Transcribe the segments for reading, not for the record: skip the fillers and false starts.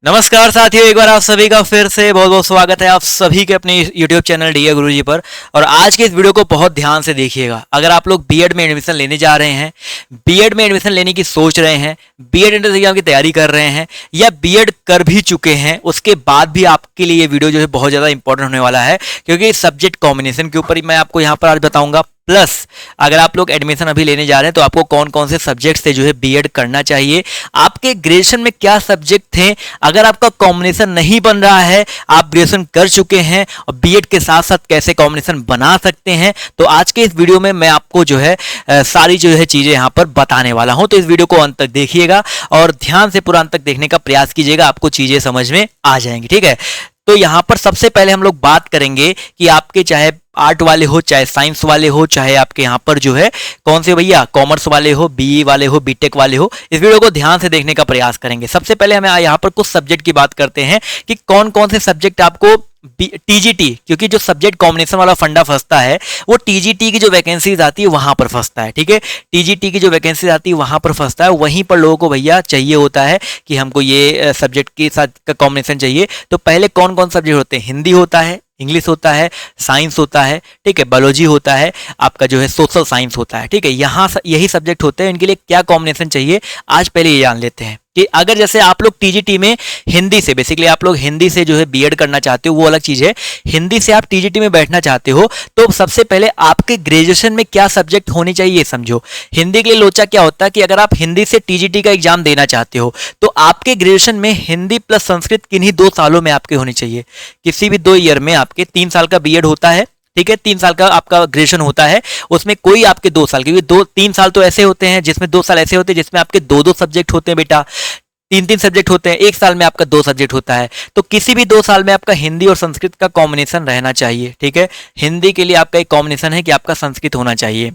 नमस्कार साथियों, एक बार आप सभी का फिर से बहुत बहुत स्वागत है आप सभी के अपने YouTube चैनल डीए गुरुजी पर। और आज के इस वीडियो को बहुत ध्यान से देखिएगा। अगर आप लोग बीएड में एडमिशन लेने जा रहे हैं, बीएड में एडमिशन लेने की सोच रहे हैं, बीएड एंट्रेंस एग्जाम की तैयारी कर रहे हैं या बीएड कर भी चुके हैं, उसके बाद भी आपके लिए ये वीडियो जो है बहुत ज़्यादा इंपॉर्टेंट होने वाला है, क्योंकि सब्जेक्ट कॉम्बिनेशन के ऊपर मैं आपको यहाँ पर आज बताऊँगा। प्लस अगर आप लोग एडमिशन अभी लेने जा रहे हैं तो आपको कौन कौन से सब्जेक्ट से जो है बीएड करना चाहिए, आपके ग्रेजुएशन में क्या सब्जेक्ट थे, अगर आपका कॉम्बिनेशन नहीं बन रहा है, आप ग्रेजुएशन कर चुके हैं और बीएड के साथ साथ कैसे कॉम्बिनेशन बना सकते हैं, तो आज के इस वीडियो में मैं आपको जो है सारी जो है चीज़ें यहाँ पर बताने वाला हूँ। तो इस वीडियो को अंत तक देखिएगा और ध्यान से पूरा अंत तक देखने का प्रयास कीजिएगा, आपको चीज़ें समझ में आ जाएंगी। ठीक है, तो यहाँ पर सबसे पहले हम लोग बात करेंगे कि आपके चाहे आर्ट वाले हो, चाहे साइंस वाले हो, चाहे आपके यहाँ पर जो है कौन से भैया कॉमर्स वाले हो, बीई वाले हो, बीटेक वाले हो, इस वीडियो को ध्यान से देखने का प्रयास करेंगे। सबसे पहले हमें यहाँ पर कुछ सब्जेक्ट की बात करते हैं कि कौन कौन से सब्जेक्ट आपको टीजीटी, क्योंकि जो सब्जेक्ट कॉम्बिनेशन वाला फंडा फंसता है वो टीजीटी की जो वैकेंसीज आती है वहां पर फंसता है। ठीक है, टीजीटी की जो वैकेंसीज आती है वहां पर फंसता है, वहीं पर लोगों को भैया चाहिए होता है कि हमको ये सब्जेक्ट के साथ का कॉम्बिनेशन चाहिए। तो पहले कौन कौन सब्जेक्ट होते हैं? हिंदी होता है, इंग्लिश होता है, साइंस होता है, ठीक है, बायोलॉजी होता है, आपका जो है सोशल साइंस होता है। ठीक है, यहाँ यही सब्जेक्ट होते हैं। इनके लिए क्या कॉम्बिनेशन चाहिए आज पहले ये जान लेते हैं कि अगर जैसे आप लोग टीजीटी में हिंदी से, बेसिकली आप लोग हिंदी से जो है बीएड करना चाहते हो, वो अलग चीज़ है। हिंदी से आप टीजीटी में बैठना चाहते हो तो सबसे पहले आपके ग्रेजुएशन में क्या सब्जेक्ट होने चाहिए ये समझो। हिंदी के लिए लोचा क्या होता है कि अगर आप हिंदी से टीजीटी का एग्जाम देना चाहते हो तो आपके ग्रेजुएशन में हिंदी प्लस संस्कृत किन्हीं 2 सालों में आपके होनी चाहिए। किसी भी 2 ईयर में आपके 3 साल का बीएड होता है, ठीक है, 3 साल का आपका ग्रेजुएशन होता है, उसमें कोई आपके 2 साल, क्योंकि 3 साल तो ऐसे होते हैं जिसमें 2 साल ऐसे होते हैं जिसमें आपके 2 सब्जेक्ट होते हैं बेटा, 3 सब्जेक्ट होते हैं, 1 साल में आपका 2 सब्जेक्ट होता है। तो किसी भी 2 साल में आपका हिंदी और संस्कृत का कॉम्बिनेशन रहना चाहिए। ठीक है, हिंदी के लिए आपका एक कॉम्बिनेशन है कि आपका संस्कृत होना चाहिए।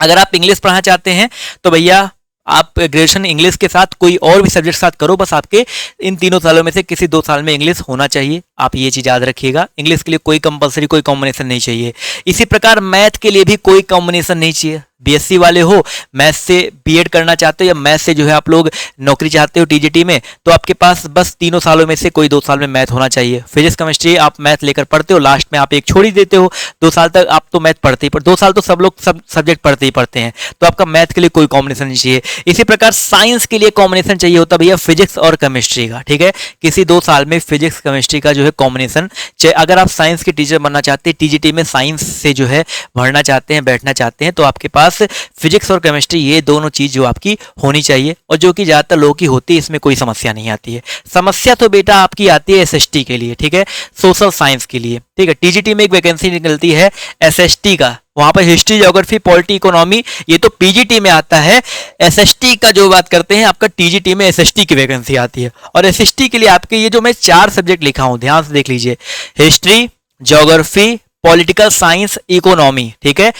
अगर आप इंग्लिश पढ़ना चाहते हैं तो भैया आप ग्रेजुएशन इंग्लिश के साथ कोई और भी सब्जेक्ट साथ करो, बस आपके इन 3 सालों में से किसी 2 साल में इंग्लिश होना चाहिए। आप ये चीज़ याद रखिएगा, इंग्लिश के लिए कोई कंपलसरी कोई कॉम्बिनेशन नहीं चाहिए। इसी प्रकार मैथ के लिए भी कोई कॉम्बिनेशन नहीं चाहिए। बीएससी वाले हो, मैथ से बीएड करना चाहते हो या मैथ से जो है आप लोग नौकरी चाहते हो टीजीटी में, तो आपके पास बस 3 सालों में से कोई 2 साल में मैथ होना चाहिए। फिजिक्स केमिस्ट्री आप मैथ लेकर पढ़ते हो, लास्ट में आप एक छोड़ ही देते हो, 2 साल तक आप तो मैथ पढ़ते ही 2 साल तो सब लोग सब सब्जेक्ट पढ़ते ही पढ़ते हैं, तो आपका मैथ के लिए कोई कॉम्बिनेशन नहीं चाहिए। इसी प्रकार साइंस के लिए कॉम्बिनेशन चाहिए होता भैया फिजिक्स और केमिस्ट्री का। ठीक है, किसी 2 साल में फिजिक्स केमिस्ट्री का जो है कॉम्बिनेशन, अगर आप साइंस के टीचर बनना चाहते हैं, टीजीटी में साइंस से जो है पढ़ना चाहते हैं, बैठना चाहते हैं, तो आपके पास फिजिक्स और केमिस्ट्री ये दोनों चीज जो आपकी होनी चाहिए, और जो कि ज्यादातर लोगों की होती है, इसमें कोई समस्या नहीं आती है। समस्या तो बेटा आपकी आती है एसएसटी के लिए, ठीक है, सोशल साइंस के लिए। ठीक है, टीजीटी में एक वैकेंसी निकलती है एसएसटी का, वहां पर हिस्ट्री, ज्योग्राफी, पॉलिटी, इकोनॉमी, ये तो पीजीटी में आता है। एसएसटी का जो बात करते हैं, आपका टीजीटी में एसएसटी की वैकेंसी आती है। और एसएसटी के लिए आपके ये जो मैं 4 सब्जेक्ट लिखा हूं, ध्यान से देख लीजिए, history, geography, political science, economy. ठीक है,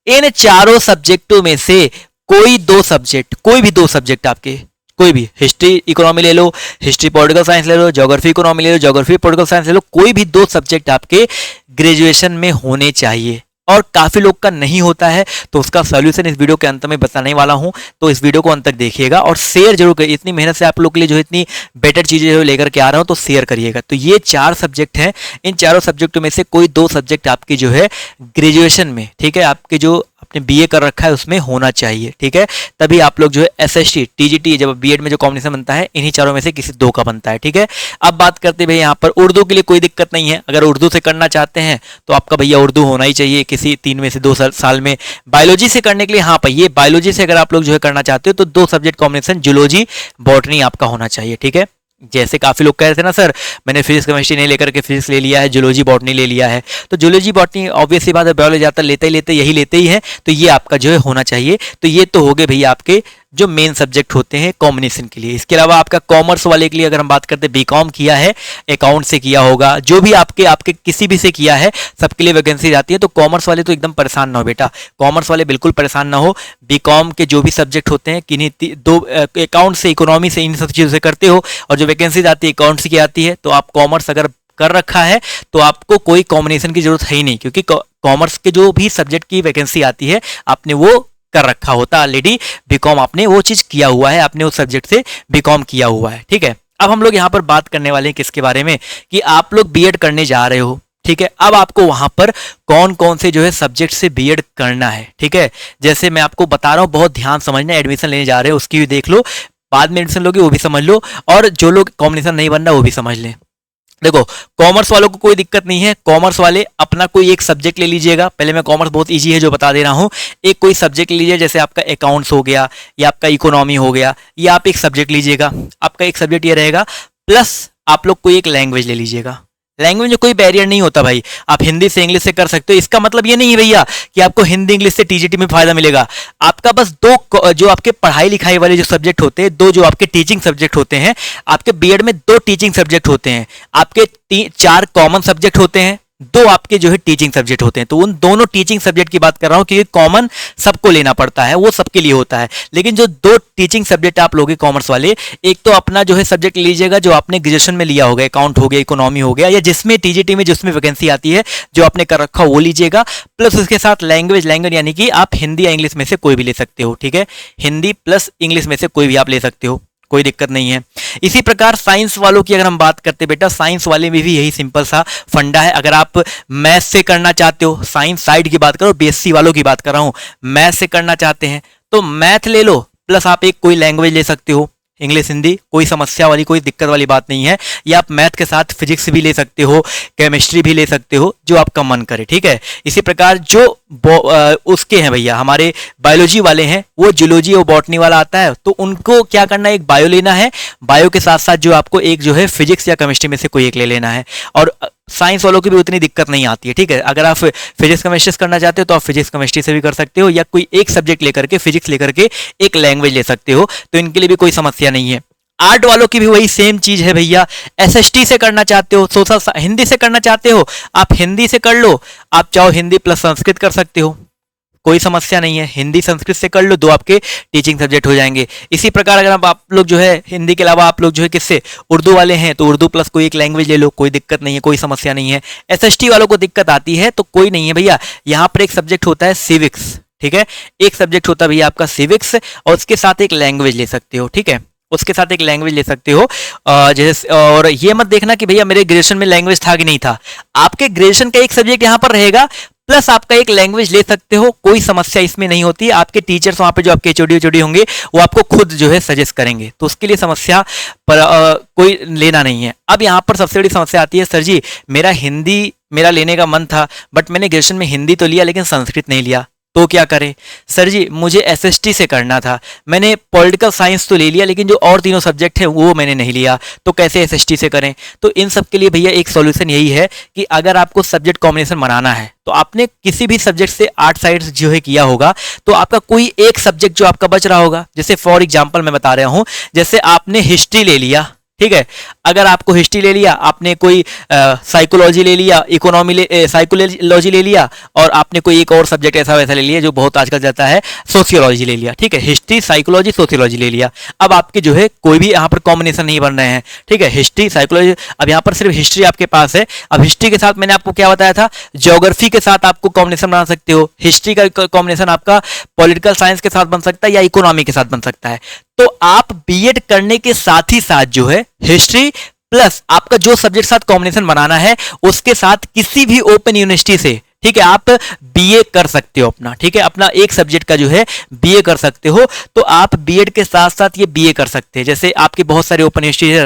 इन 4 सब्जेक्टों में से कोई 2 सब्जेक्ट, कोई भी 2 सब्जेक्ट आपके, कोई भी, हिस्ट्री इकोनॉमी ले लो, हिस्ट्री पॉलिटिकल साइंस ले लो, ज्योग्राफी इकोनॉमी ले लो, ज्योग्राफी पॉलिटिकल साइंस ले लो, कोई भी 2 सब्जेक्ट आपके ग्रेजुएशन में होने चाहिए। और काफी लोग का नहीं होता है, तो उसका सॉल्यूशन इस वीडियो के अंत में बताने वाला हूं, तो इस वीडियो को अंत तक देखिएगा और शेयर जरूर करिए। इतनी मेहनत से आप लोग के लिए जो इतनी बेटर चीजें जो लेकर के आ रहा हूं, तो शेयर करिएगा। तो ये 4 सब्जेक्ट हैं, इन 4 सब्जेक्टों में से कोई 2 सब्जेक्ट आपकी जो है ग्रेजुएशन में, ठीक है, आपके जो आपने बीए कर रखा है उसमें होना चाहिए। ठीक है, तभी आप लोग जो है एसएसटी, टीजीटी, जब बीएड में जो कॉम्बिनेशन बनता है, इन्हीं 4 में से किसी 2 का बनता है। ठीक है, अब बात करते हैं भैया यहाँ पर उर्दू के लिए कोई दिक्कत नहीं है। अगर उर्दू से करना चाहते हैं तो आपका भैया उर्दू होना ही चाहिए किसी 3 में से 2 साल में। बायोलॉजी से करने के लिए, हाँ भैया बायोलॉजी से अगर आप लोग जो है करना चाहते हो तो 2 सब्जेक्ट कॉम्बिनेशन जूलॉजी, बॉटनी आपका होना चाहिए। ठीक है, जैसे काफी लोग कह रहे थे ना सर मैंने फिजिक्स केमिस्ट्री नहीं लेकर के फिजिक्स ले लिया है, जूलॉजी बॉटनी ले लिया है, तो जूलॉजी बॉटनी ऑब्वियस सी बात है, बायोलॉजी आता लेते यही लेते ही है, तो ये आपका जो है होना चाहिए। तो ये तो हो गए भैया आपके जो मेन सब्जेक्ट होते हैं कॉम्बिनेशन के लिए। इसके अलावा आपका कॉमर्स वाले के लिए अगर हम बात करते हैं, बीकॉम किया है, अकाउंट से किया होगा, जो भी आपके किसी भी से किया है, सबके लिए वैकेंसी आती है। तो कॉमर्स वाले तो एकदम परेशान ना हो बेटा, कॉमर्स वाले बिल्कुल परेशान ना हो। बीकॉम के जो भी सब्जेक्ट होते हैं, किन्हीं 2 अकाउंट से, इकोनॉमी से, इन सब चीज़ों से करते हो, और जो वैकेंसी आती है अकाउंट से की आती है, तो आप कॉमर्स अगर कर रखा है तो आपको कोई कॉम्बिनेशन की जरूरत है ही नहीं, क्योंकि कॉमर्स के जो भी सब्जेक्ट की वैकेंसी आती है आपने वो कर रखा होता ऑलरेडी, बीकॉम आपने वो चीज किया हुआ है, आपने उस सब्जेक्ट से बीकॉम किया हुआ है। ठीक है, अब हम लोग यहाँ पर बात करने वाले हैं किसके बारे में, कि आप लोग बीएड करने जा रहे हो, ठीक है। अब आपको वहां पर कौन कौन से जो है सब्जेक्ट से बीएड करना है, ठीक है। जैसे मैं आपको बता रहा हूँ, बहुत ध्यान समझना, एडमिशन लेने जा रहे हो उसकी भी देख लो, बाद में एडमिशन लोगे वो भी समझ लो, और जो लोग कॉम्बिनेशन नहीं बनना वो भी समझ लें। देखो, कॉमर्स वालों को कोई दिक्कत नहीं है, कॉमर्स वाले अपना कोई एक सब्जेक्ट ले लीजिएगा। पहले मैं कॉमर्स बहुत इजी है जो बता दे रहा हूँ, एक कोई सब्जेक्ट लीजिए, जैसे आपका अकाउंट्स हो गया या आपका इकोनॉमी हो गया, या आप एक सब्जेक्ट लीजिएगा। आपका एक सब्जेक्ट ये रहेगा, प्लस आप लोग कोई एक लैंग्वेज ले लीजिएगा। लैंग्वेज में कोई बैरियर नहीं होता भाई, आप हिंदी से इंग्लिश से कर सकते हो। इसका मतलब ये नहीं है भैया कि आपको हिंदी इंग्लिश से टीजीटी में फायदा मिलेगा। आपका बस दो जो आपके पढ़ाई लिखाई वाले जो सब्जेक्ट होते हैं, दो जो आपके टीचिंग सब्जेक्ट होते हैं, आपके बीएड में दो टीचिंग सब्जेक्ट होते हैं, आपके चार कॉमन सब्जेक्ट होते हैं, दो आपके जो है टीचिंग सब्जेक्ट होते हैं। तो उन दोनों टीचिंग सब्जेक्ट की बात कर रहा हूं, क्योंकि कॉमन सबको लेना पड़ता है, वो सबके लिए होता है। लेकिन जो दो टीचिंग सब्जेक्ट आप लोगे कॉमर्स वाले, एक तो अपना जो है सब्जेक्ट लीजिएगा जो आपने ग्रेजुएशन में लिया होगा, अकाउंट हो गया, इकोनॉमी हो गया, या जिसमें टीजीटी में जिसमें वैकेंसी आती है जो आपने कर रखा वो लीजिएगा। प्लस उसके साथ लैंग्वेज यानी कि आप हिंदी या इंग्लिश में से कोई भी ले सकते हो, ठीक है। हिंदी प्लस इंग्लिश में से कोई भी आप ले सकते हो, कोई दिक्कत नहीं है। इसी प्रकार साइंस वालों की अगर हम बात करते बेटा, साइंस वाले में भी यही सिंपल सा फंडा है। अगर आप मैथ से करना चाहते हो, साइंस साइड की बात करो, बीएससी वालों की बात कर रहा हूं, मैथ से करना चाहते हैं तो मैथ ले लो, प्लस आप एक कोई लैंग्वेज ले सकते हो, इंग्लिश हिंदी, कोई समस्या वाली कोई दिक्कत वाली बात नहीं है। या आप मैथ के साथ फिजिक्स भी ले सकते हो, केमिस्ट्री भी ले सकते हो, जो आपका मन करे, ठीक है। इसी प्रकार जो उसके हैं भैया हमारे बायोलॉजी वाले हैं, वो जूलॉजी और बॉटनी वाला आता है, तो उनको क्या करना है, एक बायो लेना है, बायो के साथ साथ जो आपको एक जो है फिजिक्स या केमिस्ट्री में से कोई एक ले लेना है। और साइंस वालों की भी उतनी दिक्कत नहीं आती है, ठीक है। अगर आप फिजिक्स केमिस्ट्री करना चाहते हो तो आप फिजिक्स केमिस्ट्री से भी कर सकते हो, या कोई एक सब्जेक्ट लेकर के फिजिक्स लेकर के एक लैंग्वेज ले सकते हो, तो इनके लिए भी कोई समस्या नहीं है। आर्ट वालों की भी वही सेम चीज है भैया, एसएसटी से करना चाहते हो, सोशल हिंदी से करना चाहते हो, आप हिंदी से कर लो, आप चाहो हिंदी प्लस संस्कृत कर सकते हो, कोई समस्या नहीं है। हिंदी संस्कृत से कर लो, दो आपके टीचिंग सब्जेक्ट हो जाएंगे। इसी प्रकार अगर आप लोग जो है हिंदी के अलावा आप लोग जो है किससे उर्दू वाले हैं, तो उर्दू प्लस कोई एक लैंग्वेज ले लो, कोई दिक्कत नहीं है, कोई समस्या नहीं है। एसएसटी वालों को दिक्कत आती है तो कोई नहीं है भैया, यहाँ पर एक सब्जेक्ट होता है सिविक्स, ठीक है। एक सब्जेक्ट होता है भैया आपका सिविक्स, और उसके साथ एक लैंग्वेज ले सकते हो, ठीक है, उसके साथ एक लैंग्वेज ले सकते हो। जैसे, और ये मत देखना कि भैया मेरे ग्रेजुएशन में लैंग्वेज था कि नहीं था, आपके ग्रेजुएशन का एक सब्जेक्ट यहाँ पर रहेगा, प्लस आपका एक लैंग्वेज ले सकते हो, कोई समस्या इसमें नहीं होती। आपके टीचर्स वहां पे जो आपके एचओडी होंगे वो आपको खुद जो है सजेस्ट करेंगे, तो उसके लिए समस्या पर कोई लेना नहीं है। अब यहाँ पर सबसे बड़ी समस्या आती है, सर जी मेरा हिंदी मेरा लेने का मन था, बट मैंने ग्रेजुएशन में हिंदी तो लिया लेकिन संस्कृत नहीं लिया, तो क्या करें। सर जी मुझे एसएसटी से करना था, मैंने पॉलिटिकल साइंस तो ले लिया लेकिन जो और तीनों सब्जेक्ट हैं वो मैंने नहीं लिया, तो कैसे एसएसटी से करें। तो इन सब के लिए भैया एक सॉल्यूशन यही है कि अगर आपको सब्जेक्ट कॉम्बिनेशन बनाना है, तो आपने किसी भी सब्जेक्ट से आर्ट साइड जो है किया होगा, तो आपका कोई एक सब्जेक्ट जो आपका बच रहा होगा, जैसे फॉर एग्जाम्पल मैं बता रहा हूं, जैसे आपने हिस्ट्री ले लिया, ठीक है। अगर आपको हिस्ट्री ले लिया, आपने कोई साइकोलॉजी ले लिया, इकोनॉमी साइकोलॉजी ले लिया, और आपने कोई एक और सब्जेक्ट ऐसा वैसा ले लिया जो बहुत आजकल जाता है, सोशियोलॉजी ले लिया, ठीक है। हिस्ट्री साइकोलॉजी सोशियोलॉजी ले लिया, अब आपके जो है कोई भी यहाँ पर कॉम्बिनेशन नहीं बन रहे हैं, ठीक है। हिस्ट्री साइकोलॉजी, अब यहाँ पर सिर्फ हिस्ट्री आपके पास है। अब हिस्ट्री के साथ मैंने आपको क्या बताया था, ज्योग्राफी के साथ आपको कॉम्बिनेशन बना सकते हो। हिस्ट्री का कॉम्बिनेशन आपका पॉलिटिकल साइंस के साथ बन सकता है या इकोनॉमी के साथ बन सकता है। तो आप बीएड करने के साथ ही साथ जो है हिस्ट्री प्लस आपका जो सब्जेक्ट साथ कॉम्बिनेशन बनाना है, उसके साथ किसी भी ओपन यूनिवर्सिटी से, ठीक है, आप बीए कर सकते हो अपना, ठीक है, अपना एक सब्जेक्ट का जो है बीए कर सकते हो। तो आप बीएड के साथ साथ ये बीए कर सकते हैं। जैसे आपके बहुत सारे ओपन यूनिवर्सिटी है,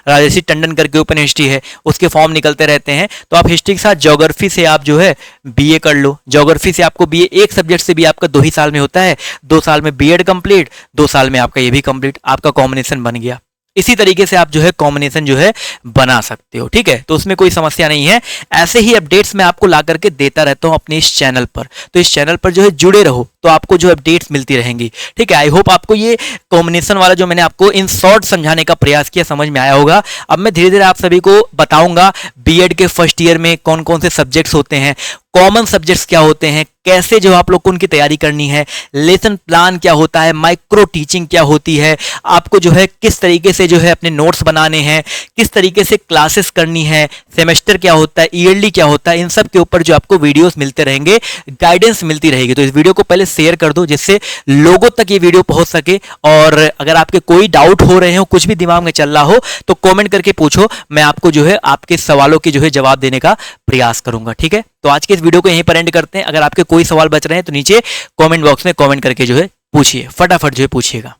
राजर्षि टंडन करके ओपन यूनिवर्सिटी है, उसके फॉर्म निकलते रहते हैं। तो आप हिस्ट्री के साथ ज्योग्राफी से आप जो है बीए कर लो। ज्योग्राफी से आपको बीए एक सब्जेक्ट से भी आपका 2 ही साल में होता है, 2 साल में बीएड कंप्लीट, 2 साल में आपका ये भी कंप्लीट, आपका कॉम्बिनेशन बन गया। इसी तरीके से आप जो है कॉम्बिनेशन जो है बना सकते हो, ठीक है। तो उसमें कोई समस्या नहीं है। ऐसे ही अपडेट्स मैं आपको ला करके देता रहता हूं अपने इस चैनल पर, तो इस चैनल पर जो है जुड़े रहो, तो आपको जो अपडेट्स मिलती रहेंगी, ठीक है। आई होप आपको ये कॉम्बिनेशन वाला जो मैंने आपको इन शॉर्ट समझाने का प्रयास किया समझ में आया होगा। अब मैं धीरे धीरे आप सभी को बताऊंगा बीएड के फर्स्ट ईयर में कौन कौन से सब्जेक्ट्स होते हैं, कॉमन सब्जेक्ट्स क्या होते हैं, कैसे जो आप लोग को उनकी तैयारी करनी है, लेसन प्लान क्या होता है, माइक्रो टीचिंग क्या होती है, आपको जो है किस तरीके से जो है अपने नोट्स बनाने हैं, किस तरीके से क्लासेस करनी है, सेमेस्टर क्या होता है, ईयरली क्या होता है, इन सब के ऊपर जो आपको वीडियोस मिलते रहेंगे, गाइडेंस मिलती रहेगी। तो इस वीडियो को पहले शेयर कर दो जिससे लोगों तक ये वीडियो पहुंच सके। और अगर आपके कोई डाउट हो रहे हो, कुछ भी दिमाग में चल रहा हो, तो कमेंट करके पूछो, मैं आपको जो है आपके सवालों के जो है जवाब देने का प्रयास करूंगा। ठीक है, तो आज के इस वीडियो को यहीं पर एंड करते हैं। अगर आपके कोई सवाल बच रहे हैं तो नीचे कमेंट बॉक्स में कमेंट करके जो है पूछिए, फटाफट जो है पूछिएगा।